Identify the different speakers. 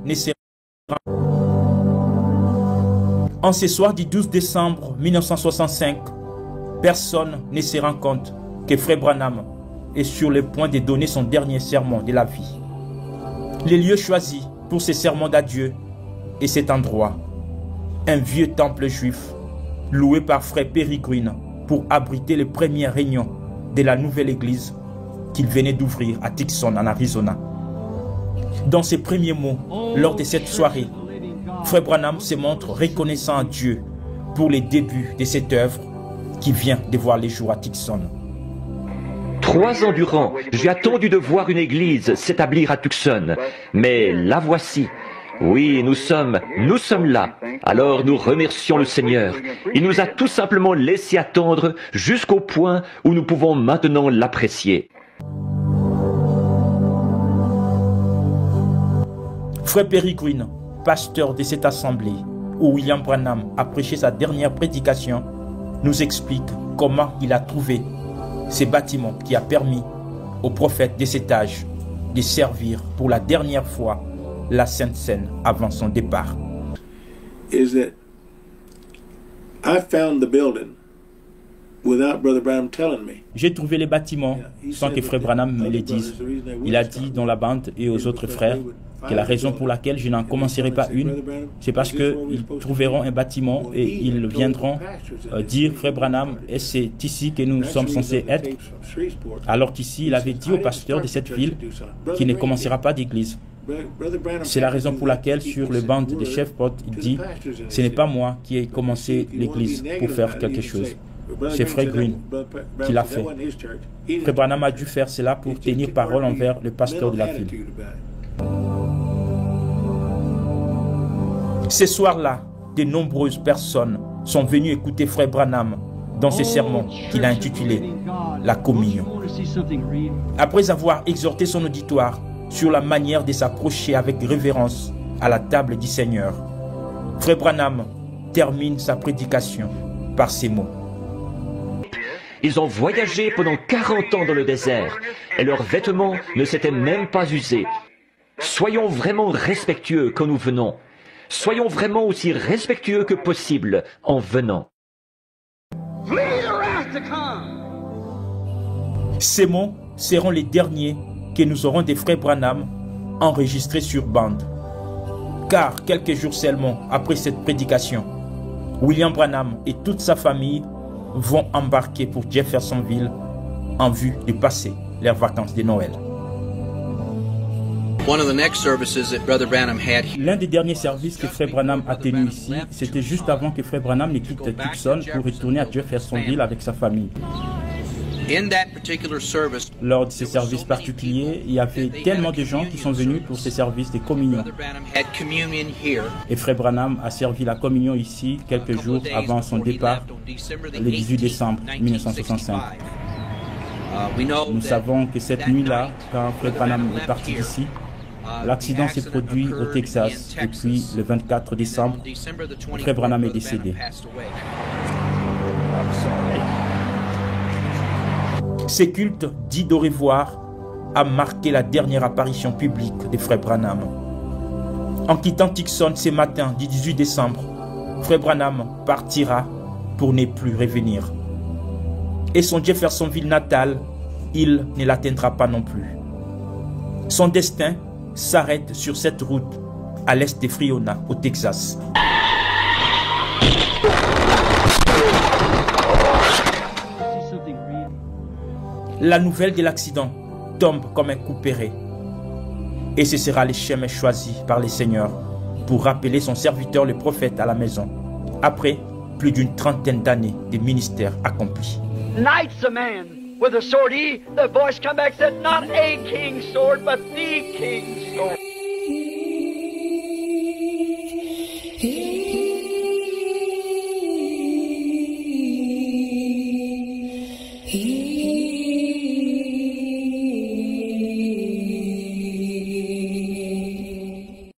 Speaker 1: ne sera... En ce soir du 12 décembre 1965, personne ne se rend compte que Frère Branham est sur le point de donner son dernier sermon de la vie. Le lieu choisi pour ce sermon d'adieu est cet endroit, un vieux temple juif loué par Frère Peregrine pour abriter les premières réunions de la nouvelle église qu'il venait d'ouvrir à Tucson, en Arizona. Dans ses premiers mots, lors de cette soirée, Frère Branham se montre reconnaissant à Dieu pour les débuts de cette œuvre qui vient de voir les jours à Tucson.
Speaker 2: 3 ans durant, j'ai attendu de voir une église s'établir à Tucson, mais la voici. Oui, nous sommes là. Alors nous remercions le Seigneur. Il nous a tout simplement laissé attendre jusqu'au point où nous pouvons maintenant l'apprécier.
Speaker 1: Frère Peregrine, pasteur de cette assemblée où William Branham a prêché sa dernière prédication, nous explique comment il a trouvé ce bâtiment qui a permis au prophète de cet âge de servir pour la dernière fois la Sainte Seine avant son départ.
Speaker 3: Is that I found the building without Brother Branham telling me.
Speaker 1: J'ai trouvé les bâtiments sans que Frère Branham me le dise. Il a dit dans la bande et aux autres frères que la raison pour laquelle je n'en commencerai pas une, c'est parce qu'ils trouveront un bâtiment et ils viendront dire Frère Branham, et c'est ici que nous sommes censés être. Alors qu'ici, il avait dit au pasteur de cette ville qu'il ne commencera pas d'église. C'est la raison pour laquelle sur le banc de Shreveport, il dit « Ce n'est pas moi qui ai commencé l'église pour faire quelque chose. C'est Frère Green qui l'a fait. » Frère Branham a dû faire cela pour tenir parole envers le pasteur de la ville. Ce soir-là, de nombreuses personnes sont venues écouter Frère Branham dans ce sermon qu'il a intitulé « La communion ». Après avoir exhorté son auditoire sur la manière de s'approcher avec révérence à la table du Seigneur, Frère Branham termine sa prédication par ces mots.
Speaker 2: Ils ont voyagé pendant 40 ans dans le désert et leurs vêtements ne s'étaient même pas usés. Soyons vraiment respectueux quand nous venons. Soyons vraiment aussi respectueux que possible en venant.
Speaker 1: Ces mots seront les derniers que nous aurons des Frères Branham enregistrés sur bande. Car quelques jours seulement après cette prédication, William Branham et toute sa famille vont embarquer pour Jeffersonville en vue de passer leurs vacances de Noël. L'un des derniers services que Frère Branham a tenu ici, c'était juste avant que Frère Branham ne quitte Tucson pour retourner à Jeffersonville avec sa famille. Lors de ces services particuliers, il y avait tellement de gens qui sont venus pour ces services de communion. Et Frère Branham a servi la communion ici quelques jours avant son départ, le 18 décembre 1965. Nous savons que cette nuit-là, quand Frère Branham est parti d'ici, l'accident s'est produit au Texas et puis le 24 décembre, Frère Branham est décédé. Ce culte dit d'au revoir a marqué la dernière apparition publique de Frère Branham. En quittant Tucson ce matin du 18 décembre, Frère Branham partira pour ne plus revenir. Et son Jeffersonville natal, il ne l'atteindra pas non plus. Son destin s'arrête sur cette route à l'est de Friona, au Texas. La nouvelle de l'accident tombe comme un coup péré. Et ce sera le chemin choisi par le Seigneur pour rappeler son serviteur le prophète à la maison, après plus d'une trentaine d'années de ministère accompli.
Speaker 4: Knight's a man with a sword. The voice come back and said, not a king's sword, but the king's sword.